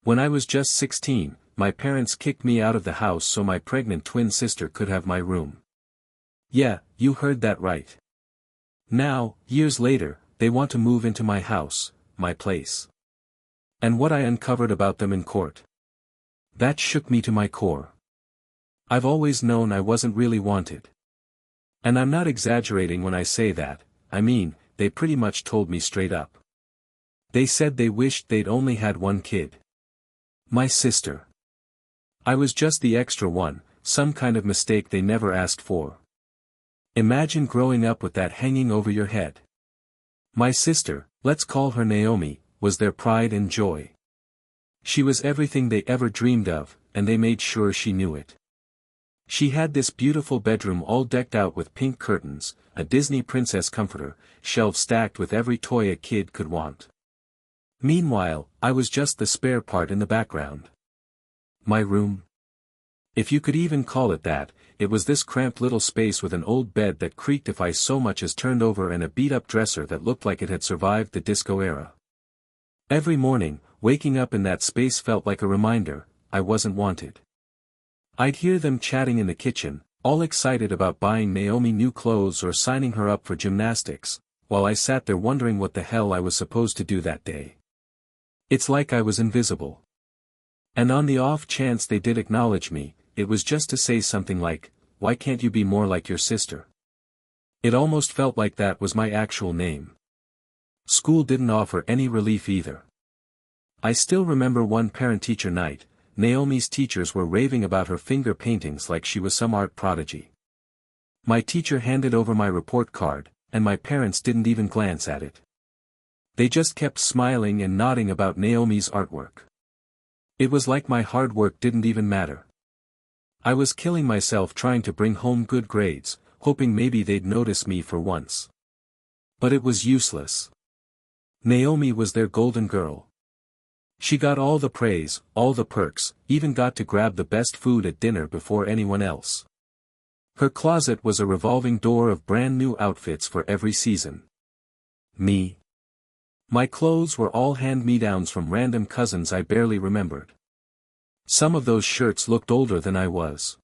When I was just 16, my parents kicked me out of the house so my pregnant twin sister could have my room. Yeah, you heard that right. Now, years later, they want to move into my house, my place. And what I uncovered about them in court. That shook me to my core. I've always known I wasn't really wanted. And I'm not exaggerating when I say that, I mean, they pretty much told me straight up. They said they wished they'd only had one kid. My sister. I was just the extra one, some kind of mistake they never asked for. Imagine growing up with that hanging over your head. My sister, let's call her Naomi, was their pride and joy. She was everything they ever dreamed of, and they made sure she knew it. She had this beautiful bedroom all decked out with pink curtains, a Disney princess comforter, shelves stacked with every toy a kid could want. Meanwhile, I was just the spare part in the background. My room? If you could even call it that, it was this cramped little space with an old bed that creaked if I so much as turned over and a beat-up dresser that looked like it had survived the disco era. Every morning, waking up in that space felt like a reminder, I wasn't wanted. I'd hear them chatting in the kitchen, all excited about buying Naomi new clothes or signing her up for gymnastics, while I sat there wondering what the hell I was supposed to do that day. It's like I was invisible. And on the off chance they did acknowledge me, it was just to say something like, "Why can't you be more like your sister?" It almost felt like that was my actual name. School didn't offer any relief either. I still remember one parent-teacher night, Naomi's teachers were raving about her finger paintings like she was some art prodigy. My teacher handed over my report card, and my parents didn't even glance at it. They just kept smiling and nodding about Naomi's artwork. It was like my hard work didn't even matter. I was killing myself trying to bring home good grades, hoping maybe they'd notice me for once. But it was useless. Naomi was their golden girl. She got all the praise, all the perks, even got to grab the best food at dinner before anyone else. Her closet was a revolving door of brand new outfits for every season. Me. My clothes were all hand-me-downs from random cousins I barely remembered. Some of those shirts looked older than I was.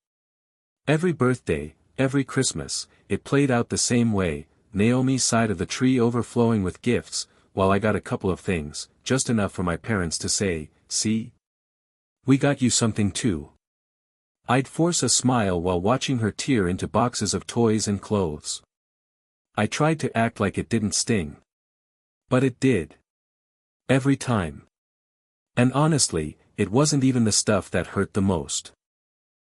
Every birthday, every Christmas, it played out the same way, Naomi's side of the tree overflowing with gifts, while I got a couple of things, just enough for my parents to say, "See? We got you something too." I'd force a smile while watching her tear into boxes of toys and clothes. I tried to act like it didn't sting. But it did. Every time. And honestly, it wasn't even the stuff that hurt the most.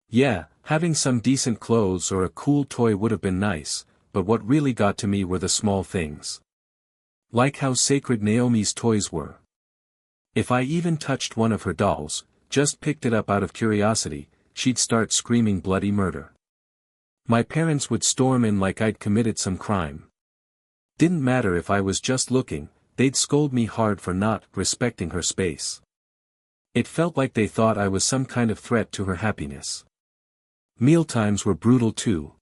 Yeah, having some decent clothes or a cool toy would have been nice, but what really got to me were the small things. Like how sacred Naomi's toys were. If I even touched one of her dolls, just picked it up out of curiosity, she'd start screaming bloody murder. My parents would storm in like I'd committed some crime. Didn't matter if I was just looking, they'd scold me hard for not respecting her space. It felt like they thought I was some kind of threat to her happiness. Mealtimes were brutal too.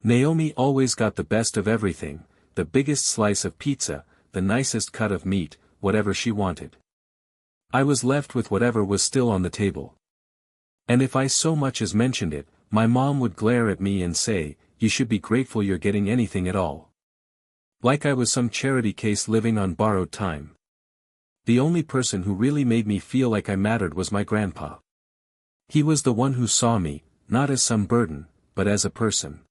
Naomi always got the best of everything, the biggest slice of pizza, the nicest cut of meat, whatever she wanted. I was left with whatever was still on the table. And if I so much as mentioned it, my mom would glare at me and say, "You should be grateful you're getting anything at all." Like I was some charity case living on borrowed time. The only person who really made me feel like I mattered was my grandpa. He was the one who saw me, not as some burden, but as a person.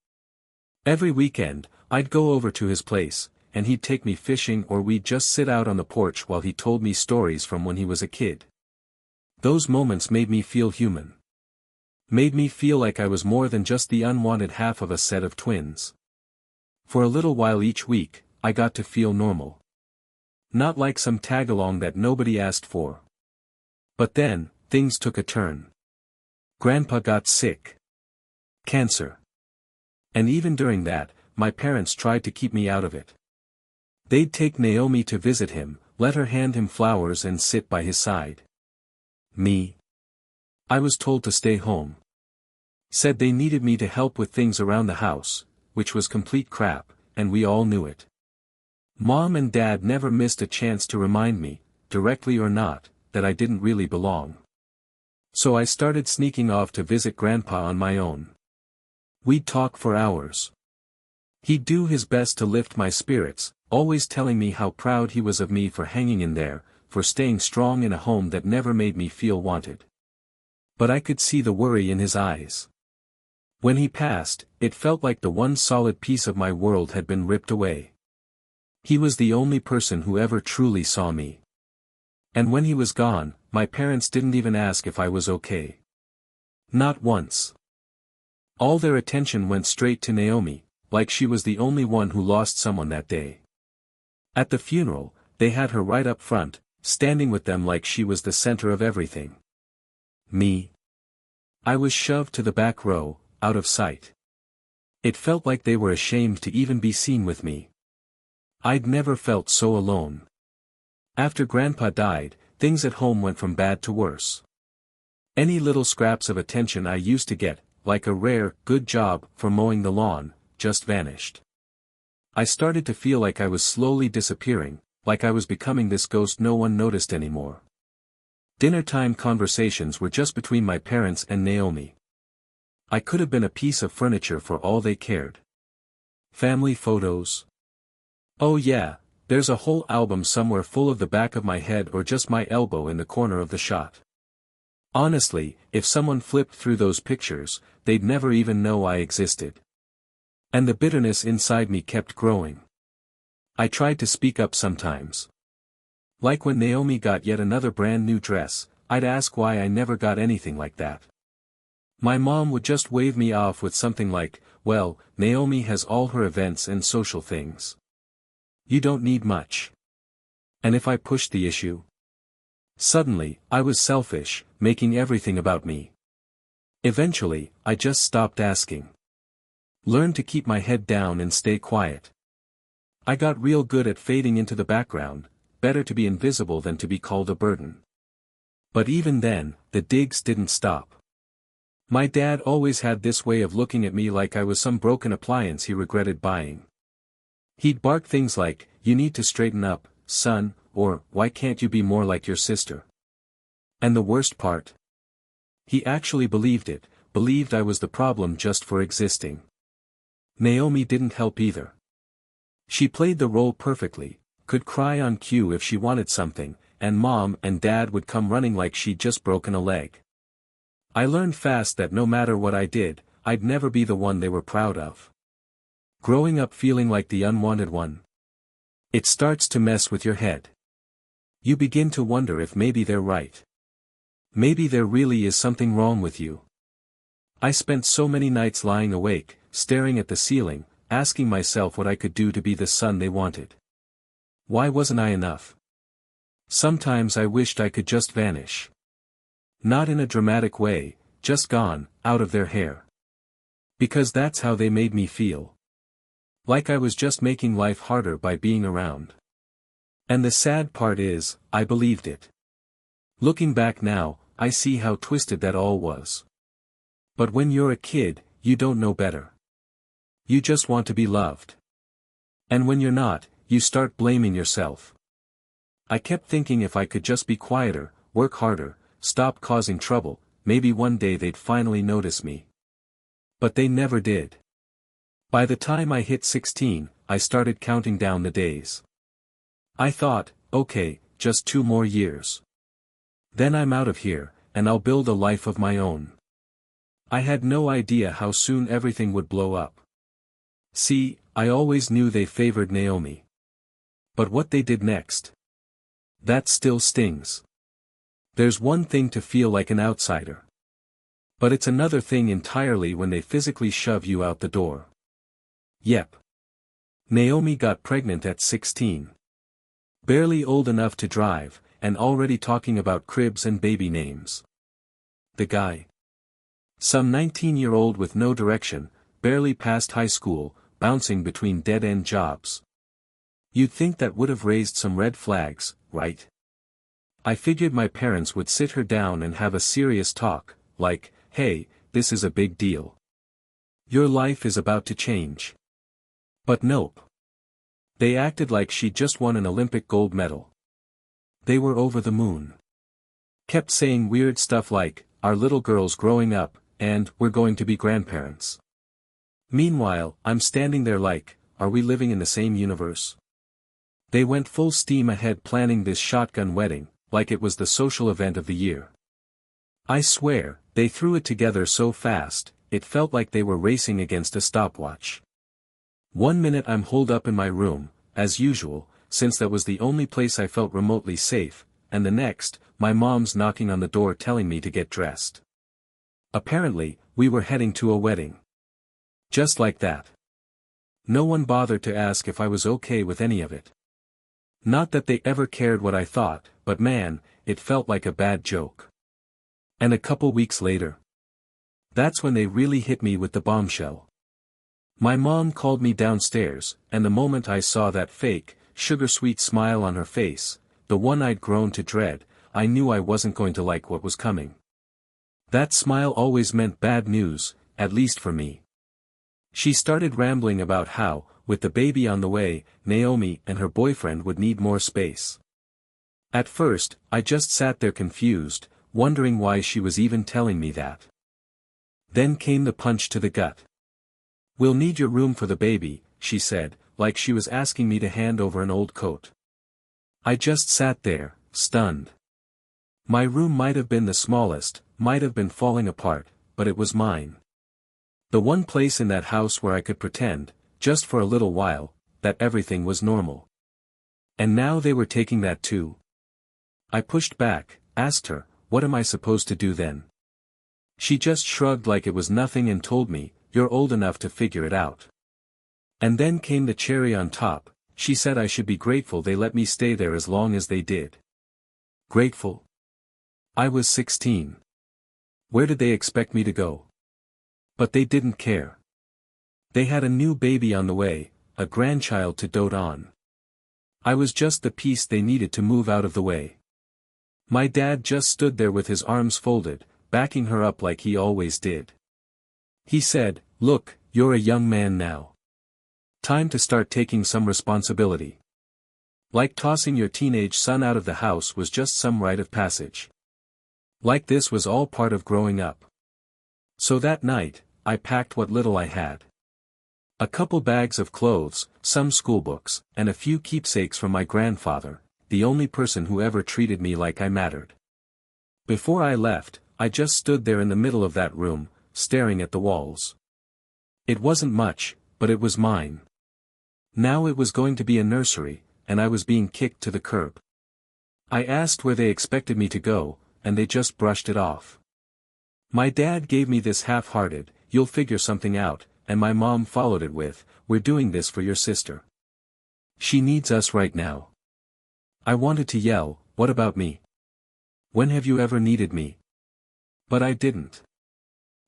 Every weekend, I'd go over to his place, and he'd take me fishing or we'd just sit out on the porch while he told me stories from when he was a kid. Those moments made me feel human. Made me feel like I was more than just the unwanted half of a set of twins. For a little while each week, I got to feel normal. Not like some tag-along that nobody asked for. But then, things took a turn. Grandpa got sick. Cancer. And even during that, my parents tried to keep me out of it. They'd take Naomi to visit him, let her hand him flowers and sit by his side. Me? I was told to stay home. Said they needed me to help with things around the house, which was complete crap, and we all knew it. Mom and Dad never missed a chance to remind me, directly or not, that I didn't really belong. So I started sneaking off to visit Grandpa on my own. We'd talk for hours. He'd do his best to lift my spirits, always telling me how proud he was of me for hanging in there, for staying strong in a home that never made me feel wanted. But I could see the worry in his eyes. When he passed, it felt like the one solid piece of my world had been ripped away. He was the only person who ever truly saw me. And when he was gone, my parents didn't even ask if I was okay. Not once. All their attention went straight to Naomi, like she was the only one who lost someone that day. At the funeral, they had her right up front, standing with them like she was the center of everything. Me? I was shoved to the back row, out of sight. It felt like they were ashamed to even be seen with me. I'd never felt so alone. After Grandpa died, things at home went from bad to worse. Any little scraps of attention I used to get, like a rare, good job for mowing the lawn, just vanished. I started to feel like I was slowly disappearing, like I was becoming this ghost no one noticed anymore. Dinner-time conversations were just between my parents and Naomi. I could have been a piece of furniture for all they cared. Family photos. Oh yeah, there's a whole album somewhere full of the back of my head or just my elbow in the corner of the shot. Honestly, if someone flipped through those pictures, they'd never even know I existed. And the bitterness inside me kept growing. I tried to speak up sometimes. Like when Naomi got yet another brand new dress, I'd ask why I never got anything like that. My mom would just wave me off with something like, well, Naomi has all her events and social things. You don't need much. And if I pushed the issue? Suddenly, I was selfish, making everything about me. Eventually, I just stopped asking. Learned to keep my head down and stay quiet. I got real good at fading into the background, better to be invisible than to be called a burden. But even then, the digs didn't stop. My dad always had this way of looking at me like I was some broken appliance he regretted buying. He'd bark things like, you need to straighten up, son, or, why can't you be more like your sister? And the worst part? He actually believed it, believed I was the problem just for existing. Naomi didn't help either. She played the role perfectly, could cry on cue if she wanted something, and mom and dad would come running like she'd just broken a leg. I learned fast that no matter what I did, I'd never be the one they were proud of. Growing up feeling like the unwanted one. It starts to mess with your head. You begin to wonder if maybe they're right. Maybe there really is something wrong with you. I spent so many nights lying awake, staring at the ceiling, asking myself what I could do to be the son they wanted. Why wasn't I enough? Sometimes I wished I could just vanish. Not in a dramatic way, just gone, out of their hair. Because that's how they made me feel. Like I was just making life harder by being around. And the sad part is, I believed it. Looking back now, I see how twisted that all was. But when you're a kid, you don't know better. You just want to be loved. And when you're not, you start blaming yourself. I kept thinking if I could just be quieter, work harder, stop causing trouble, maybe one day they'd finally notice me. But they never did. By the time I hit 16, I started counting down the days. I thought, okay, just 2 more years. Then I'm out of here, and I'll build a life of my own. I had no idea how soon everything would blow up. See, I always knew they favored Naomi. But what they did next? That still stings. There's one thing to feel like an outsider. But it's another thing entirely when they physically shove you out the door. Yep. Naomi got pregnant at 16. Barely old enough to drive, and already talking about cribs and baby names. The guy. Some 19-year-old with no direction, barely past high school, bouncing between dead-end jobs. You'd think that would have raised some red flags, right? I figured my parents would sit her down and have a serious talk, like, hey, this is a big deal. Your life is about to change. But nope. They acted like she just won an Olympic gold medal. They were over the moon. Kept saying weird stuff like, our little girl's growing up, and, we're going to be grandparents. Meanwhile, I'm standing there like, are we living in the same universe? They went full steam ahead planning this shotgun wedding, like it was the social event of the year. I swear, they threw it together so fast, it felt like they were racing against a stopwatch. 1 minute I'm holed up in my room, as usual, since that was the only place I felt remotely safe, and the next, my mom's knocking on the door telling me to get dressed. Apparently, we were heading to a wedding. Just like that. No one bothered to ask if I was okay with any of it. Not that they ever cared what I thought, but man, it felt like a bad joke. And a couple weeks later. That's when they really hit me with the bombshell. My mom called me downstairs, and the moment I saw that fake, sugar-sweet smile on her face, the one I'd grown to dread, I knew I wasn't going to like what was coming. That smile always meant bad news, at least for me. She started rambling about how, with the baby on the way, Naomi and her boyfriend would need more space. At first, I just sat there confused, wondering why she was even telling me that. Then came the punch to the gut. We'll need your room for the baby, she said, like she was asking me to hand over an old coat. I just sat there, stunned. My room might have been the smallest, might have been falling apart, but it was mine. The one place in that house where I could pretend, just for a little while, that everything was normal. And now they were taking that too. I pushed back, asked her, what am I supposed to do then? She just shrugged like it was nothing and told me, you're old enough to figure it out. And then came the cherry on top, she said I should be grateful they let me stay there as long as they did. Grateful? I was 16. Where did they expect me to go? But they didn't care. They had a new baby on the way, a grandchild to dote on. I was just the piece they needed to move out of the way. My dad just stood there with his arms folded, backing her up like he always did. He said, look, you're a young man now. Time to start taking some responsibility. Like tossing your teenage son out of the house was just some rite of passage. Like this was all part of growing up. So that night, I packed what little I had. A couple bags of clothes, some schoolbooks, and a few keepsakes from my grandfather, the only person who ever treated me like I mattered. Before I left, I just stood there in the middle of that room, staring at the walls. It wasn't much, but it was mine. Now it was going to be a nursery, and I was being kicked to the curb. I asked where they expected me to go, and they just brushed it off. My dad gave me this half-hearted, you'll figure something out, and my mom followed it with, we're doing this for your sister. She needs us right now. I wanted to yell, what about me? When have you ever needed me? But I didn't.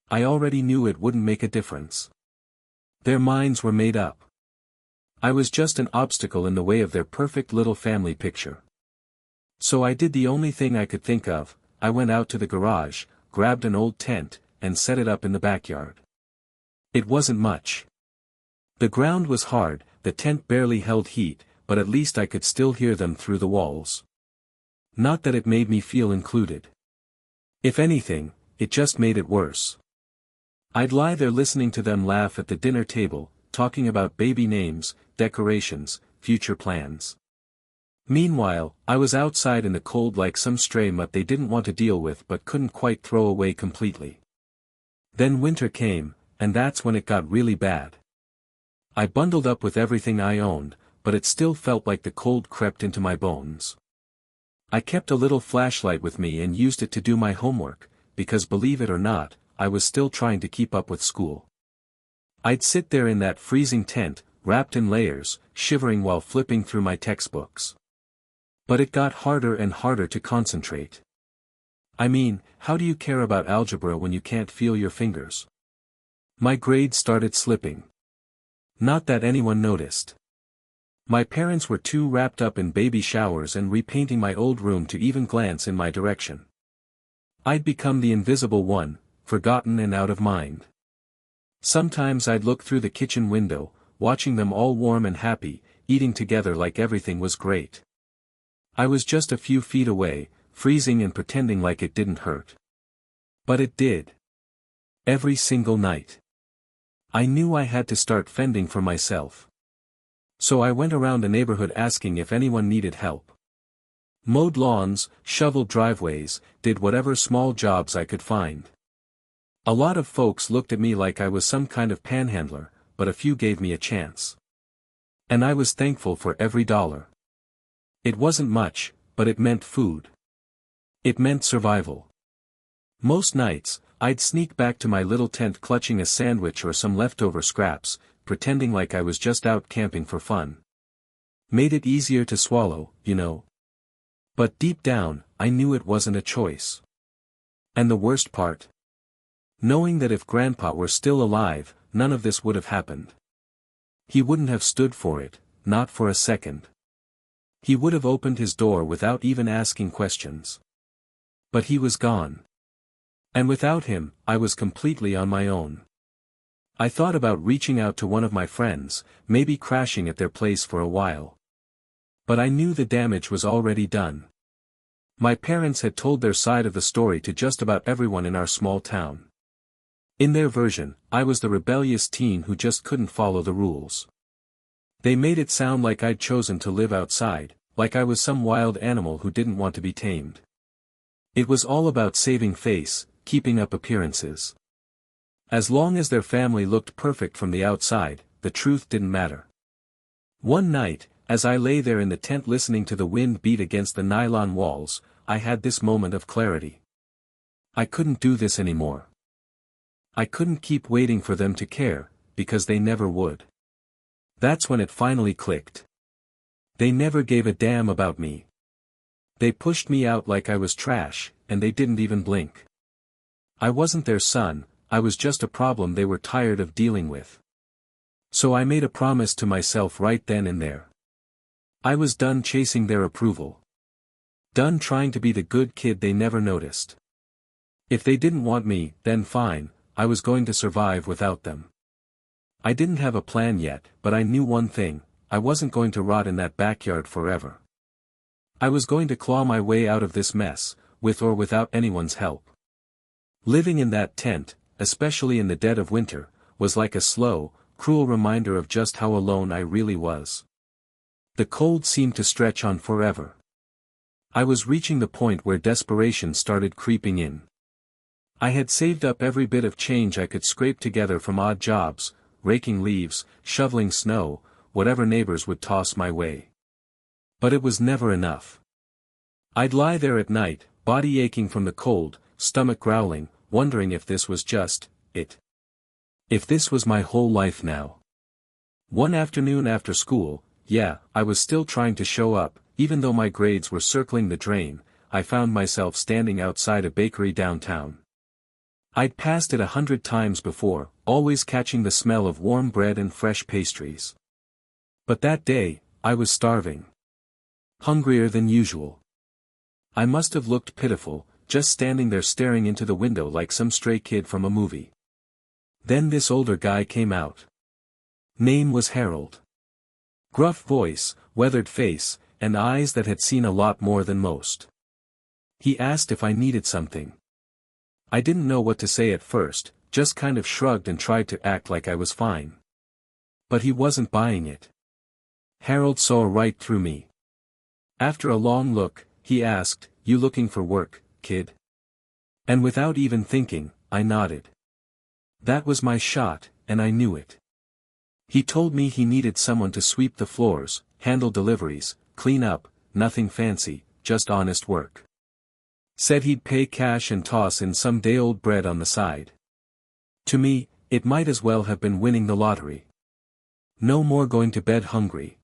I already knew it wouldn't make a difference. Their minds were made up. I was just an obstacle in the way of their perfect little family picture. So I did the only thing I could think of, I went out to the garage, grabbed an old tent, and set it up in the backyard. It wasn't much. The ground was hard, the tent barely held heat, but at least I could still hear them through the walls. Not that it made me feel included. If anything, it just made it worse. I'd lie there listening to them laugh at the dinner table, talking about baby names, decorations, future plans. Meanwhile, I was outside in the cold like some stray mutt they didn't want to deal with but couldn't quite throw away completely. Then winter came, and that's when it got really bad. I bundled up with everything I owned, but it still felt like the cold crept into my bones. I kept a little flashlight with me and used it to do my homework, because believe it or not, I was still trying to keep up with school. I'd sit there in that freezing tent, wrapped in layers, shivering while flipping through my textbooks. But it got harder and harder to concentrate. I mean, how do you care about algebra when you can't feel your fingers? My grades started slipping. Not that anyone noticed. My parents were too wrapped up in baby showers and repainting my old room to even glance in my direction. I'd become the invisible one, forgotten and out of mind. Sometimes I'd look through the kitchen window, watching them all warm and happy, eating together like everything was great. I was just a few feet away, freezing and pretending like it didn't hurt. But it did. Every single night. I knew I had to start fending for myself. So I went around the neighborhood asking if anyone needed help. Mowed lawns, shoveled driveways, did whatever small jobs I could find. A lot of folks looked at me like I was some kind of panhandler, but a few gave me a chance. And I was thankful for every dollar. It wasn't much, but it meant food. It meant survival. Most nights, I'd sneak back to my little tent clutching a sandwich or some leftover scraps, pretending like I was just out camping for fun. Made it easier to swallow, you know. But deep down, I knew it wasn't a choice. And the worst part? Knowing that if Grandpa were still alive, none of this would have happened. He wouldn't have stood for it, not for a second. He would have opened his door without even asking questions. But he was gone. And without him, I was completely on my own. I thought about reaching out to one of my friends, maybe crashing at their place for a while. But I knew the damage was already done. My parents had told their side of the story to just about everyone in our small town. In their version, I was the rebellious teen who just couldn't follow the rules. They made it sound like I'd chosen to live outside, like I was some wild animal who didn't want to be tamed. It was all about saving face, keeping up appearances. As long as their family looked perfect from the outside, the truth didn't matter. One night, as I lay there in the tent listening to the wind beat against the nylon walls, I had this moment of clarity. I couldn't do this anymore. I couldn't keep waiting for them to care, because they never would. That's when it finally clicked. They never gave a damn about me. They pushed me out like I was trash, and they didn't even blink. I wasn't their son, I was just a problem they were tired of dealing with. So I made a promise to myself right then and there. I was done chasing their approval. Done trying to be the good kid they never noticed. If they didn't want me, then fine, I was going to survive without them. I didn't have a plan yet, but I knew one thing, I wasn't going to rot in that backyard forever. I was going to claw my way out of this mess, with or without anyone's help. Living in that tent, especially in the dead of winter, was like a slow, cruel reminder of just how alone I really was. The cold seemed to stretch on forever. I was reaching the point where desperation started creeping in. I had saved up every bit of change I could scrape together from odd jobs, raking leaves, shoveling snow, whatever neighbors would toss my way. But it was never enough. I'd lie there at night, body aching from the cold, stomach growling, wondering if this was just it. If this was my whole life now. One afternoon after school, yeah, I was still trying to show up, even though my grades were circling the drain, I found myself standing outside a bakery downtown. I'd passed it 100 times before, always catching the smell of warm bread and fresh pastries. But that day, I was starving. Hungrier than usual. I must have looked pitiful, just standing there staring into the window like some stray kid from a movie. Then this older guy came out. Name was Harold. Gruff voice, weathered face, and eyes that had seen a lot more than most. He asked if I needed something. I didn't know what to say at first, just kind of shrugged and tried to act like I was fine. But he wasn't buying it. Harold saw right through me. After a long look, he asked, "You looking for work, kid?" And without even thinking, I nodded. That was my shot, and I knew it. He told me he needed someone to sweep the floors, handle deliveries, clean up, nothing fancy, just honest work. Said he'd pay cash and toss in some day-old bread on the side. To me, it might as well have been winning the lottery. No more going to bed hungry.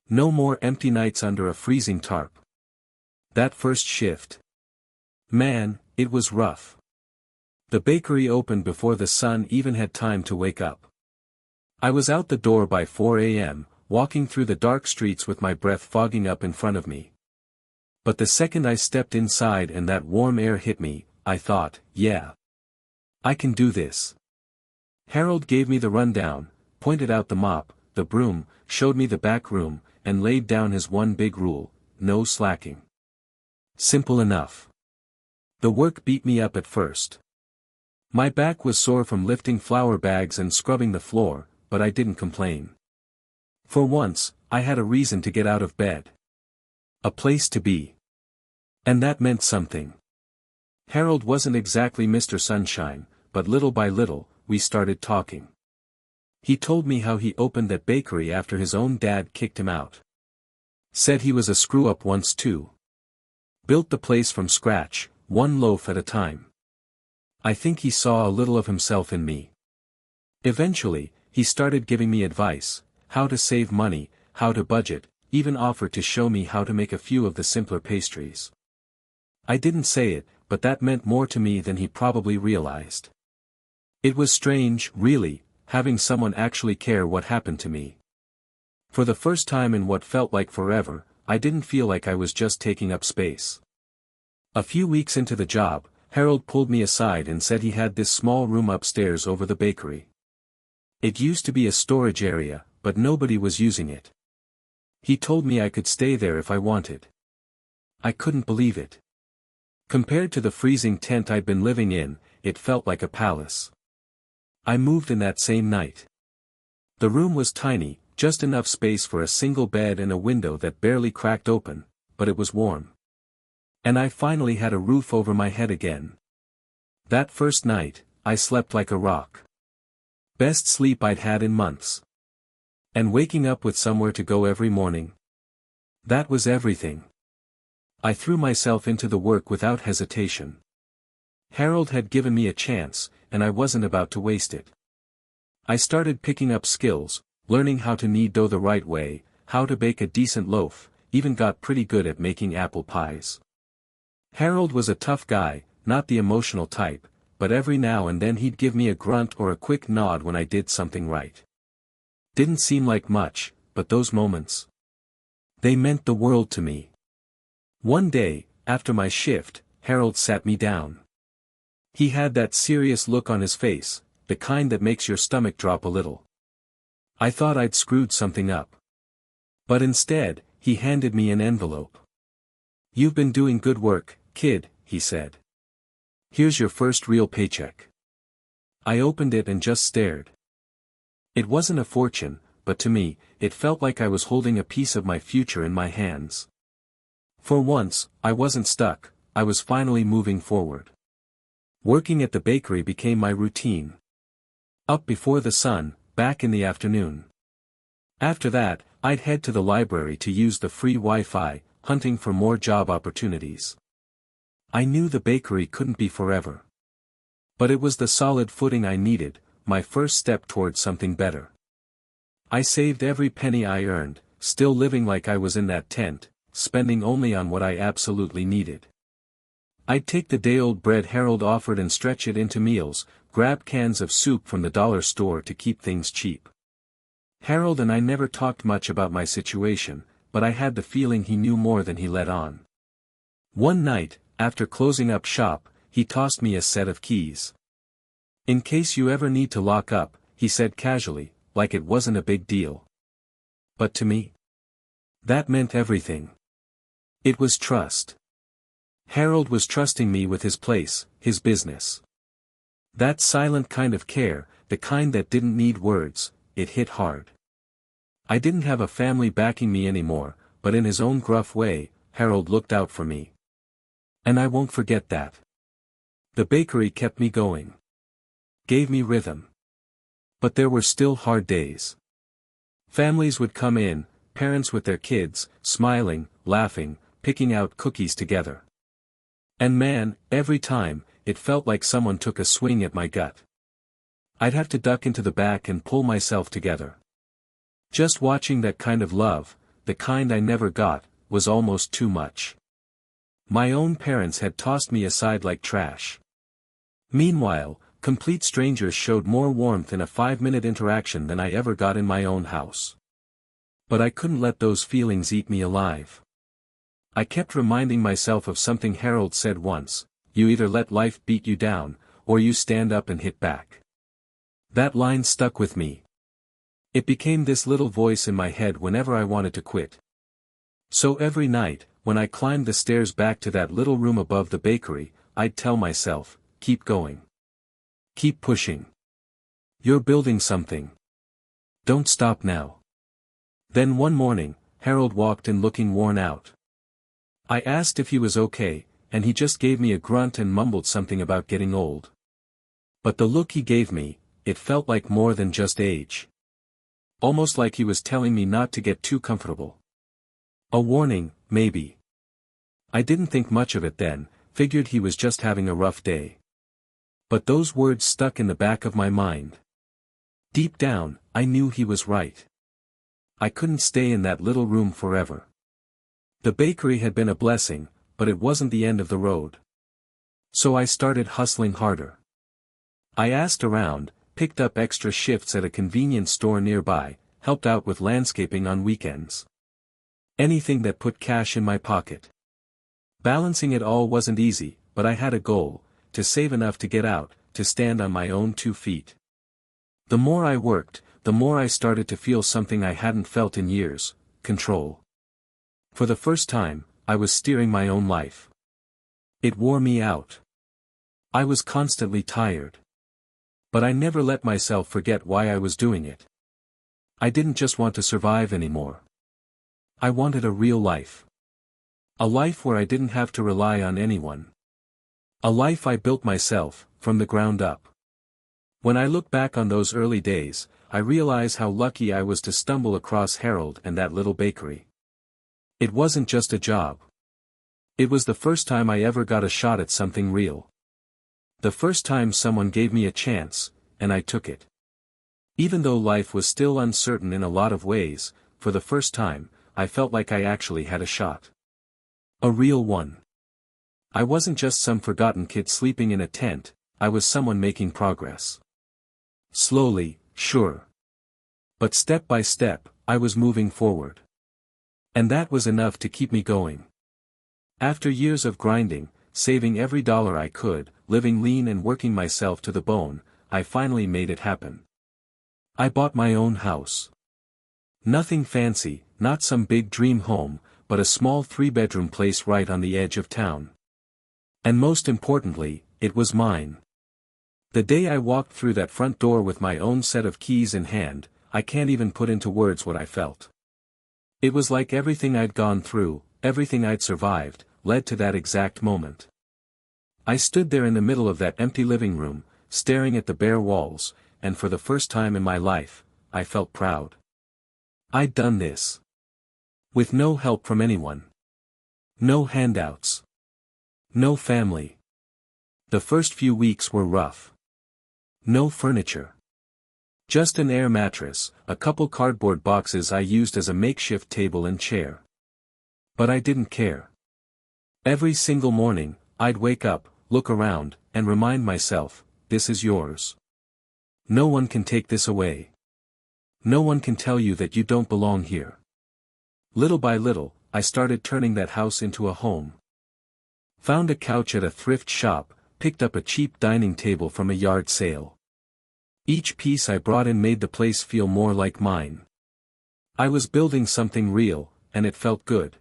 No more empty nights under a freezing tarp. That first shift. Man, it was rough. The bakery opened before the sun even had time to wake up. I was out the door by 4 a.m., walking through the dark streets with my breath fogging up in front of me. But the second I stepped inside and that warm air hit me, I thought, yeah. I can do this. Harold gave me the rundown, pointed out the mop, the broom, showed me the back room, and laid down his one big rule, no slacking. Simple enough. The work beat me up at first. My back was sore from lifting flour bags and scrubbing the floor, but I didn't complain. For once, I had a reason to get out of bed. A place to be. And that meant something. Harold wasn't exactly Mr. Sunshine, but little by little, we started talking. He told me how he opened that bakery after his own dad kicked him out. Said he was a screw-up once too. Built the place from scratch, one loaf at a time. I think he saw a little of himself in me. Eventually, he started giving me advice, how to save money, how to budget, even offered to show me how to make a few of the simpler pastries. I didn't say it, but that meant more to me than he probably realized. It was strange, really, having someone actually care what happened to me. For the first time in what felt like forever, I didn't feel like I was just taking up space. A few weeks into the job, Harold pulled me aside and said he had this small room upstairs over the bakery. It used to be a storage area, but nobody was using it. He told me I could stay there if I wanted. I couldn't believe it. Compared to the freezing tent I'd been living in, it felt like a palace. I moved in that same night. The room was tiny, just enough space for a single bed and a window that barely cracked open, but it was warm. And I finally had a roof over my head again. That first night, I slept like a rock. Best sleep I'd had in months. And waking up with somewhere to go every morning. That was everything. I threw myself into the work without hesitation. Harold had given me a chance, and I wasn't about to waste it. I started picking up skills, learning how to knead dough the right way, how to bake a decent loaf, even got pretty good at making apple pies. Harold was a tough guy, not the emotional type, but every now and then he'd give me a grunt or a quick nod when I did something right. Didn't seem like much, but those moments. They meant the world to me. One day, after my shift, Harold sat me down. He had that serious look on his face, the kind that makes your stomach drop a little. I thought I'd screwed something up. But instead, he handed me an envelope. "You've been doing good work, kid," he said. "Here's your first real paycheck." I opened it and just stared. It wasn't a fortune, but to me, it felt like I was holding a piece of my future in my hands. For once, I wasn't stuck, I was finally moving forward. Working at the bakery became my routine. Up before the sun, back in the afternoon. After that, I'd head to the library to use the free Wi-Fi, hunting for more job opportunities. I knew the bakery couldn't be forever. But it was the solid footing I needed, my first step towards something better. I saved every penny I earned, still living like I was in that tent, spending only on what I absolutely needed. I'd take the day-old bread Harold offered and stretch it into meals, grab cans of soup from the dollar store to keep things cheap. Harold and I never talked much about my situation, but I had the feeling he knew more than he let on. One night, after closing up shop, he tossed me a set of keys. "In case you ever need to lock up," he said casually, like it wasn't a big deal. But to me, that meant everything. It was trust. Harold was trusting me with his place, his business. That silent kind of care, the kind that didn't need words, it hit hard. I didn't have a family backing me anymore, but in his own gruff way, Harold looked out for me. And I won't forget that. The bakery kept me going. Gave me rhythm. But there were still hard days. Families would come in, parents with their kids, smiling, laughing, picking out cookies together. And man, every time, it felt like someone took a swing at my gut. I'd have to duck into the back and pull myself together. Just watching that kind of love, the kind I never got, was almost too much. My own parents had tossed me aside like trash. Meanwhile, complete strangers showed more warmth in a 5-minute interaction than I ever got in my own house. But I couldn't let those feelings eat me alive. I kept reminding myself of something Harold said once: "You either let life beat you down, or you stand up and hit back." That line stuck with me. It became this little voice in my head whenever I wanted to quit. So every night, when I climbed the stairs back to that little room above the bakery, I'd tell myself, keep going. Keep pushing. You're building something. Don't stop now. Then one morning, Harold walked in looking worn out. I asked if he was okay, and he just gave me a grunt and mumbled something about getting old. But the look he gave me, it felt like more than just age. Almost like he was telling me not to get too comfortable. A warning, maybe. I didn't think much of it then, figured he was just having a rough day. But those words stuck in the back of my mind. Deep down, I knew he was right. I couldn't stay in that little room forever. The bakery had been a blessing, but it wasn't the end of the road. So I started hustling harder. I asked around, picked up extra shifts at a convenience store nearby, helped out with landscaping on weekends. Anything that put cash in my pocket. Balancing it all wasn't easy, but I had a goal, to save enough to get out, to stand on my own 2 feet. The more I worked, the more I started to feel something I hadn't felt in years, control. For the first time, I was steering my own life. It wore me out. I was constantly tired. But I never let myself forget why I was doing it. I didn't just want to survive anymore. I wanted a real life. A life where I didn't have to rely on anyone. A life I built myself, from the ground up. When I look back on those early days, I realize how lucky I was to stumble across Harold and that little bakery. It wasn't just a job. It was the first time I ever got a shot at something real. The first time someone gave me a chance, and I took it. Even though life was still uncertain in a lot of ways, for the first time, I felt like I actually had a shot. A real one. I wasn't just some forgotten kid sleeping in a tent, I was someone making progress. Slowly, sure. But step by step, I was moving forward. And that was enough to keep me going. After years of grinding, saving every dollar I could, living lean and working myself to the bone, I finally made it happen. I bought my own house. Nothing fancy, not some big dream home, but a small 3-bedroom place right on the edge of town. And most importantly, it was mine. The day I walked through that front door with my own set of keys in hand, I can't even put into words what I felt. It was like everything I'd gone through, everything I'd survived, led to that exact moment. I stood there in the middle of that empty living room, staring at the bare walls, and for the first time in my life, I felt proud. I'd done this. With no help from anyone. No handouts. No family. The first few weeks were rough. No furniture. Just an air mattress, a couple cardboard boxes I used as a makeshift table and chair. But I didn't care. Every single morning, I'd wake up, look around, and remind myself, this is yours. No one can take this away. No one can tell you that you don't belong here. Little by little, I started turning that house into a home. Found a couch at a thrift shop, picked up a cheap dining table from a yard sale. Each piece I brought in made the place feel more like mine. I was building something real, and it felt good.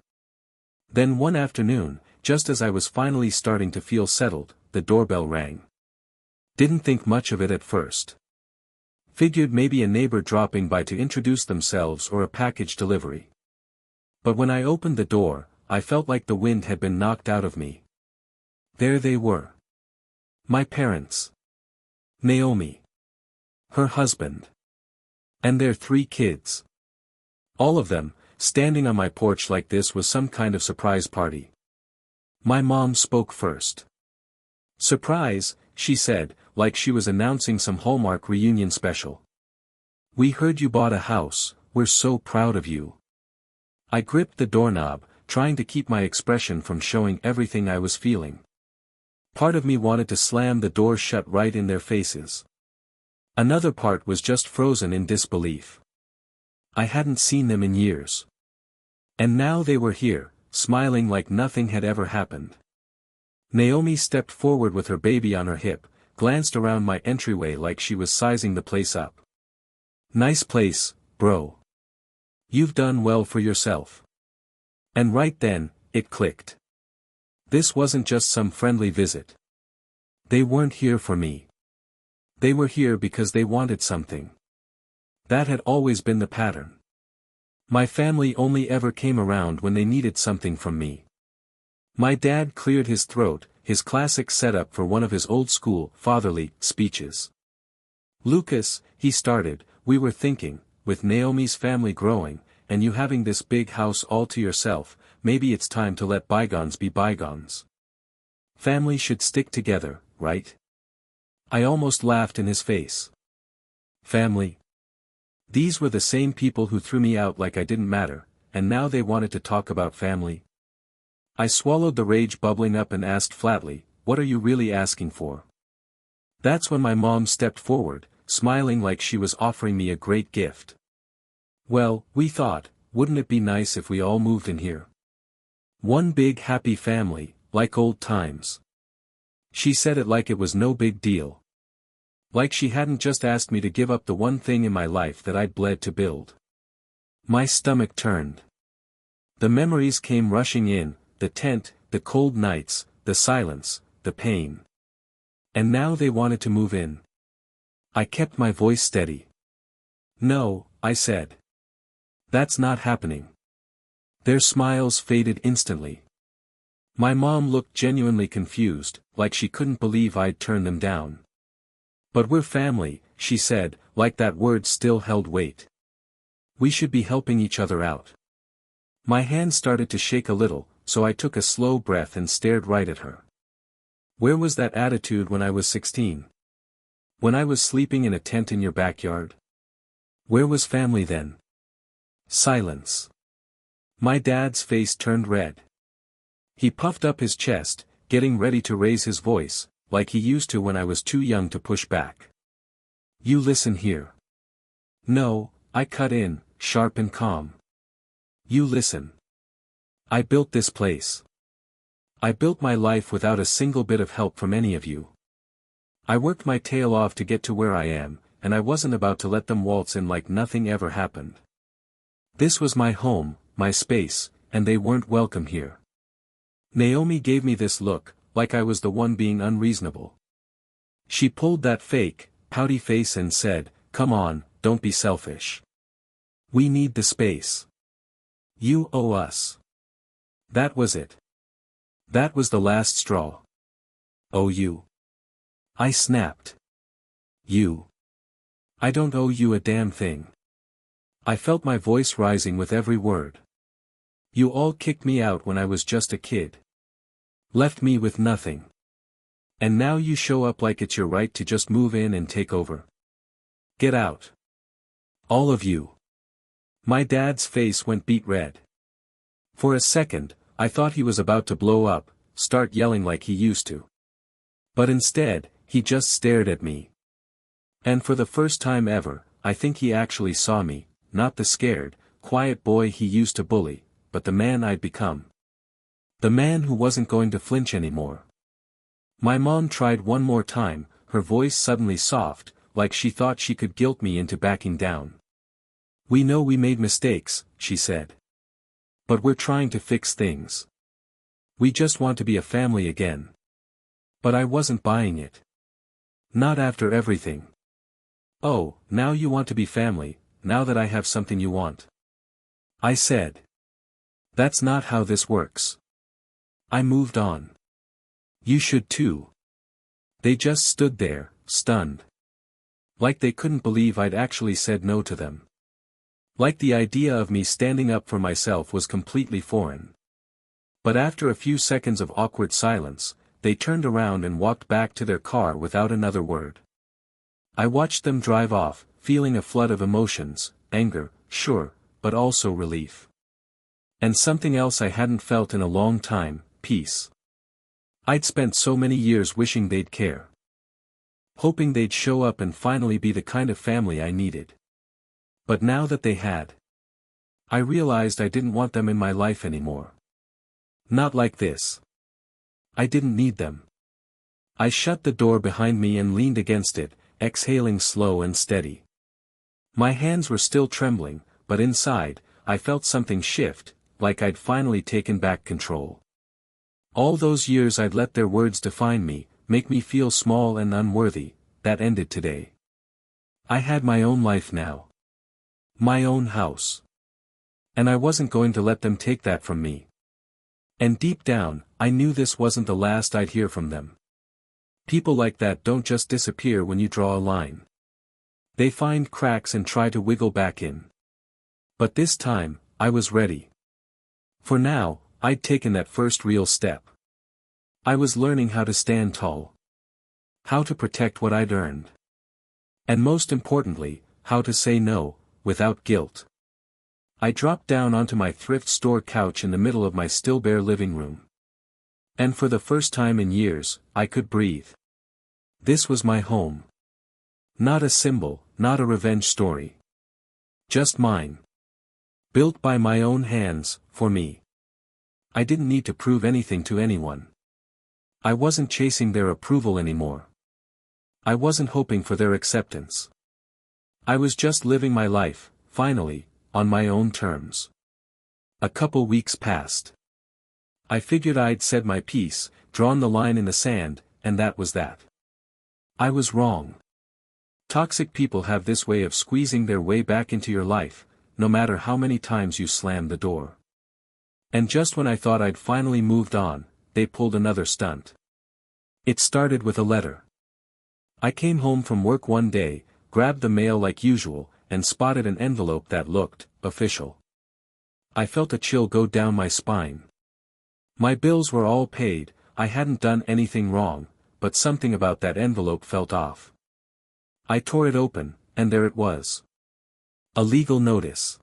Then one afternoon, just as I was finally starting to feel settled, the doorbell rang. Didn't think much of it at first. Figured maybe a neighbor dropping by to introduce themselves or a package delivery. But when I opened the door, I felt like the wind had been knocked out of me. There they were. My parents. Naomi. Her husband. And their 3 kids. All of them, standing on my porch like this was some kind of surprise party. My mom spoke first. Surprise, she said, like she was announcing some Hallmark reunion special. We heard you bought a house, we're so proud of you. I gripped the doorknob, trying to keep my expression from showing everything I was feeling. Part of me wanted to slam the door shut right in their faces. Another part was just frozen in disbelief. I hadn't seen them in years. And now they were here, smiling like nothing had ever happened. Naomi stepped forward with her baby on her hip, glanced around my entryway like she was sizing the place up. Nice place, bro. You've done well for yourself. And right then, it clicked. This wasn't just some friendly visit. They weren't here for me. They were here because they wanted something. That had always been the pattern. My family only ever came around when they needed something from me. My dad cleared his throat, his classic setup for one of his old-school, fatherly, speeches. "Lucas," he started, "we were thinking, with Naomi's family growing, and you having this big house all to yourself, maybe it's time to let bygones be bygones. Family should stick together, right?" I almost laughed in his face. Family? These were the same people who threw me out like I didn't matter, and now they wanted to talk about family? I swallowed the rage bubbling up and asked flatly, "What are you really asking for?" That's when my mom stepped forward, smiling like she was offering me a great gift. "Well, we thought, wouldn't it be nice if we all moved in here? One big happy family, like old times." She said it like it was no big deal. Like she hadn't just asked me to give up the one thing in my life that I'd bled to build. My stomach turned. The memories came rushing in, the tent, the cold nights, the silence, the pain. And now they wanted to move in. I kept my voice steady. "No," I said. "That's not happening." Their smiles faded instantly. My mom looked genuinely confused, like she couldn't believe I'd turned them down. "But we're family," she said, like that word still held weight. "We should be helping each other out." My hand started to shake a little, so I took a slow breath and stared right at her. Where was that attitude when I was 16? When I was sleeping in a tent in your backyard? Where was family then? Silence. My dad's face turned red. He puffed up his chest, getting ready to raise his voice, like he used to when I was too young to push back. "You listen here." "No," I cut in, sharp and calm. "You listen. I built this place. I built my life without a single bit of help from any of you. I worked my tail off to get to where I am, and I wasn't about to let them waltz in like nothing ever happened. This was my home, my space, and they weren't welcome here." Naomi gave me this look, like I was the one being unreasonable. She pulled that fake, pouty face and said, "Come on, don't be selfish. We need the space. You owe us." That was it. That was the last straw. "Owe you?" I snapped. "You? I don't owe you a damn thing." I felt my voice rising with every word. "You all kicked me out when I was just a kid. Left me with nothing. And now you show up like it's your right to just move in and take over. Get out. All of you." My dad's face went beet red. For a second, I thought he was about to blow up, start yelling like he used to. But instead, he just stared at me. And for the first time ever, I think he actually saw me, not the scared, quiet boy he used to bully, but the man I'd become. The man who wasn't going to flinch anymore. My mom tried one more time, her voice suddenly soft, like she thought she could guilt me into backing down. "We know we made mistakes," she said. "But we're trying to fix things. We just want to be a family again." But I wasn't buying it. Not after everything. "Oh, now you want to be family, now that I have something you want?" I said. "That's not how this works." I moved on. "You should too." They just stood there, stunned. Like they couldn't believe I'd actually said no to them. Like the idea of me standing up for myself was completely foreign. But after a few seconds of awkward silence, they turned around and walked back to their car without another word. I watched them drive off, feeling a flood of emotions, anger, sure, but also relief. And something else I hadn't felt in a long time, peace. I'd spent so many years wishing they'd care. Hoping they'd show up and finally be the kind of family I needed. But now that they had, I realized I didn't want them in my life anymore. Not like this. I didn't need them. I shut the door behind me and leaned against it, exhaling slow and steady. My hands were still trembling, but inside, I felt something shift, like I'd finally taken back control. All those years I'd let their words define me, make me feel small and unworthy, that ended today. I had my own life now. My own house. And I wasn't going to let them take that from me. And deep down, I knew this wasn't the last I'd hear from them. People like that don't just disappear when you draw a line. They find cracks and try to wiggle back in. But this time, I was ready. For now, I'd taken that first real step. I was learning how to stand tall. How to protect what I'd earned. And most importantly, how to say no, without guilt. I dropped down onto my thrift store couch in the middle of my still bare living room. And for the first time in years, I could breathe. This was my home. Not a symbol, not a revenge story. Just mine. Built by my own hands, for me. I didn't need to prove anything to anyone. I wasn't chasing their approval anymore. I wasn't hoping for their acceptance. I was just living my life, finally, on my own terms. A couple weeks passed. I figured I'd said my piece, drawn the line in the sand, and that was that. I was wrong. Toxic people have this way of squeezing their way back into your life, no matter how many times you slam the door. And just when I thought I'd finally moved on, they pulled another stunt. It started with a letter. I came home from work one day, grabbed the mail like usual, and spotted an envelope that looked official. I felt a chill go down my spine. My bills were all paid, I hadn't done anything wrong, but something about that envelope felt off. I tore it open, and there it was. A legal notice.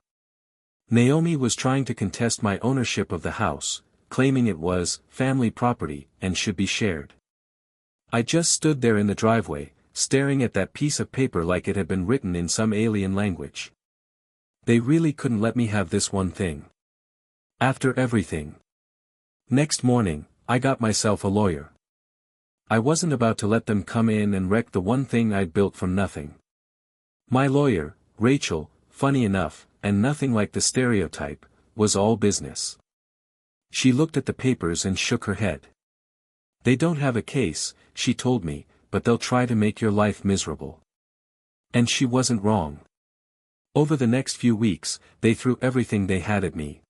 Naomi was trying to contest my ownership of the house, claiming it was family property and should be shared. I just stood there in the driveway, staring at that piece of paper like it had been written in some alien language. They really couldn't let me have this one thing. After everything. Next morning, I got myself a lawyer. I wasn't about to let them come in and wreck the one thing I'd built from nothing. My lawyer, Rachel, funny enough, and nothing like the stereotype, was all business. She looked at the papers and shook her head. They don't have a case, she told me, but they'll try to make your life miserable. And she wasn't wrong. Over the next few weeks, they threw everything they had at me.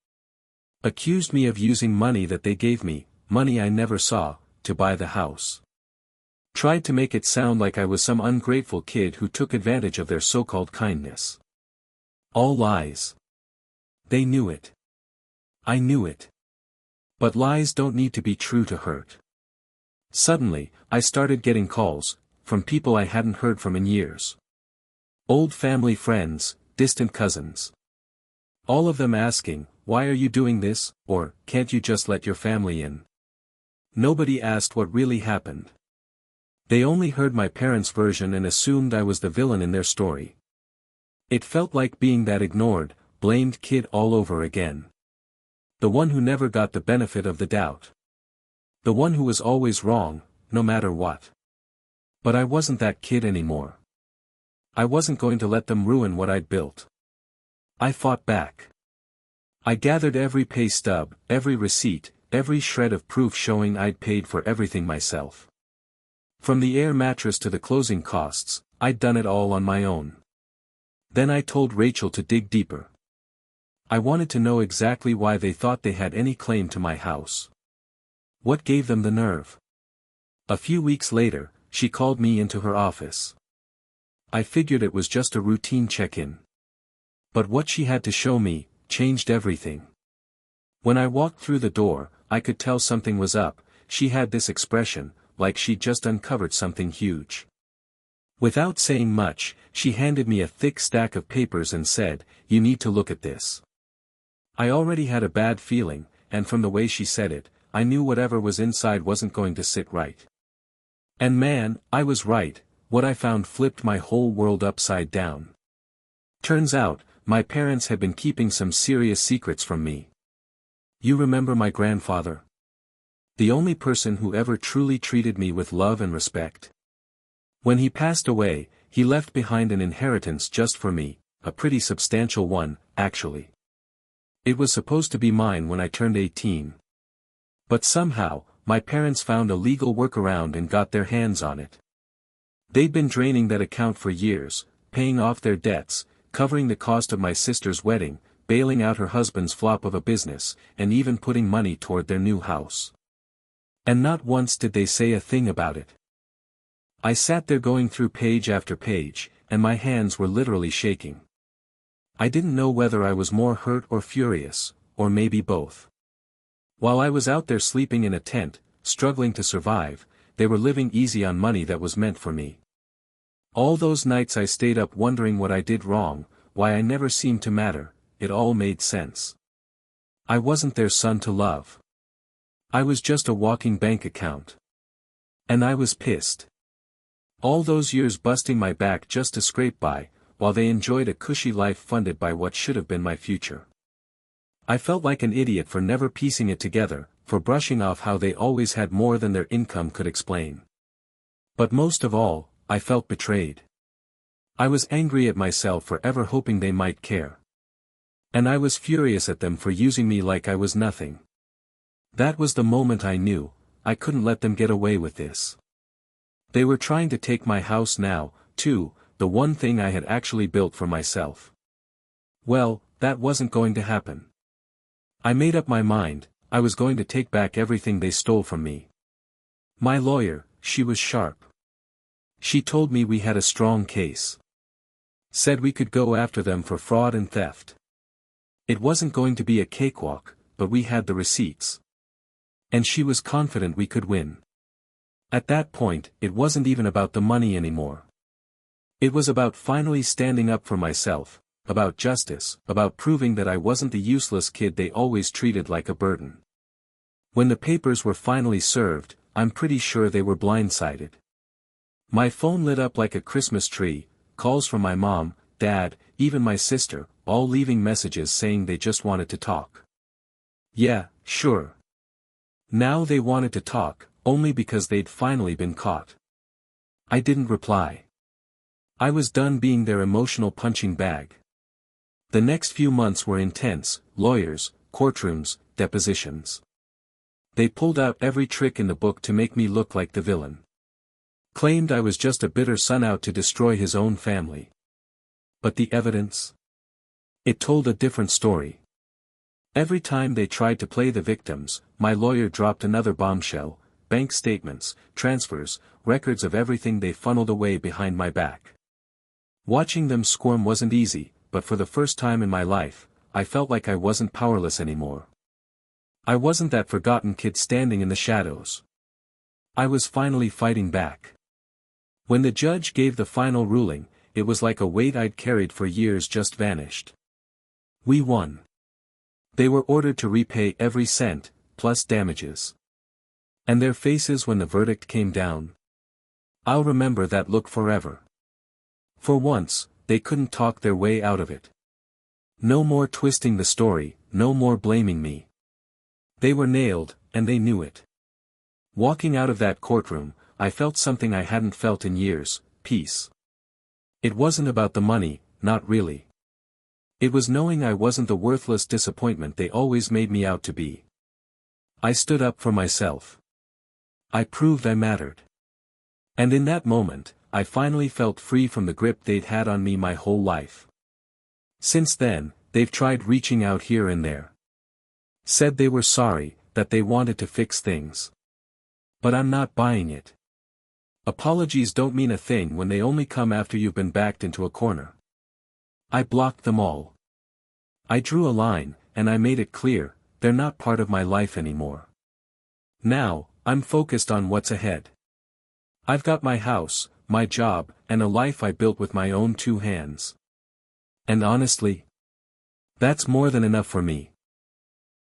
Accused me of using money that they gave me, money I never saw, to buy the house. Tried to make it sound like I was some ungrateful kid who took advantage of their so-called kindness. All lies. They knew it. I knew it. But lies don't need to be true to hurt. Suddenly, I started getting calls, from people I hadn't heard from in years. Old family friends, distant cousins. All of them asking, "Why are you doing this?" or, "Can't you just let your family in?" Nobody asked what really happened. They only heard my parents' version and assumed I was the villain in their story. It felt like being that ignored, blamed kid all over again. The one who never got the benefit of the doubt. The one who was always wrong, no matter what. But I wasn't that kid anymore. I wasn't going to let them ruin what I'd built. I fought back. I gathered every pay stub, every receipt, every shred of proof showing I'd paid for everything myself. From the air mattress to the closing costs, I'd done it all on my own. Then I told Rachel to dig deeper. I wanted to know exactly why they thought they had any claim to my house. What gave them the nerve? A few weeks later, she called me into her office. I figured it was just a routine check-in. But what she had to show me, changed everything. When I walked through the door, I could tell something was up. She had this expression, like she'd just uncovered something huge. Without saying much, she handed me a thick stack of papers and said, "You need to look at this." I already had a bad feeling, and from the way she said it, I knew whatever was inside wasn't going to sit right. And man, I was right, what I found flipped my whole world upside down. Turns out, my parents had been keeping some serious secrets from me. You remember my grandfather? The only person who ever truly treated me with love and respect. When he passed away, he left behind an inheritance just for me, a pretty substantial one, actually. It was supposed to be mine when I turned 18. But somehow, my parents found a legal workaround and got their hands on it. They'd been draining that account for years, paying off their debts, covering the cost of my sister's wedding, bailing out her husband's flop of a business, and even putting money toward their new house. And not once did they say a thing about it. I sat there going through page after page, and my hands were literally shaking. I didn't know whether I was more hurt or furious, or maybe both. While I was out there sleeping in a tent, struggling to survive, they were living easy on money that was meant for me. All those nights I stayed up wondering what I did wrong, why I never seemed to matter. It all made sense. I wasn't their son to love. I was just a walking bank account. And I was pissed. All those years busting my back just to scrape by, while they enjoyed a cushy life funded by what should have been my future. I felt like an idiot for never piecing it together, for brushing off how they always had more than their income could explain. But most of all, I felt betrayed. I was angry at myself for ever hoping they might care. And I was furious at them for using me like I was nothing. That was the moment I knew, I couldn't let them get away with this. They were trying to take my house now, too, the one thing I had actually built for myself. Well, that wasn't going to happen. I made up my mind, I was going to take back everything they stole from me. My lawyer, she was sharp. She told me we had a strong case. Said we could go after them for fraud and theft. It wasn't going to be a cakewalk, but we had the receipts. And she was confident we could win. At that point, it wasn't even about the money anymore. It was about finally standing up for myself, about justice, about proving that I wasn't the useless kid they always treated like a burden. When the papers were finally served, I'm pretty sure they were blindsided. My phone lit up like a Christmas tree, calls from my mom, dad, even my sister, all leaving messages saying they just wanted to talk. Yeah, sure. Now they wanted to talk, only because they'd finally been caught. I didn't reply. I was done being their emotional punching bag. The next few months were intense, lawyers, courtrooms, depositions. They pulled out every trick in the book to make me look like the villain. Claimed I was just a bitter son out to destroy his own family. But the evidence? It told a different story. Every time they tried to play the victims, my lawyer dropped another bombshell, bank statements, transfers, records of everything they funneled away behind my back. Watching them squirm wasn't easy, but for the first time in my life, I felt like I wasn't powerless anymore. I wasn't that forgotten kid standing in the shadows. I was finally fighting back. When the judge gave the final ruling, it was like a weight I'd carried for years just vanished. We won. They were ordered to repay every cent, plus damages. And their faces when the verdict came down. I'll remember that look forever. For once, they couldn't talk their way out of it. No more twisting the story, no more blaming me. They were nailed, and they knew it. Walking out of that courtroom, I felt something I hadn't felt in years, peace. It wasn't about the money, not really. It was knowing I wasn't the worthless disappointment they always made me out to be. I stood up for myself. I proved I mattered. And in that moment, I finally felt free from the grip they'd had on me my whole life. Since then, they've tried reaching out here and there. Said they were sorry, that they wanted to fix things. But I'm not buying it. Apologies don't mean a thing when they only come after you've been backed into a corner. I blocked them all. I drew a line, and I made it clear, they're not part of my life anymore. Now, I'm focused on what's ahead. I've got my house, my job, and a life I built with my own two hands. And honestly, that's more than enough for me.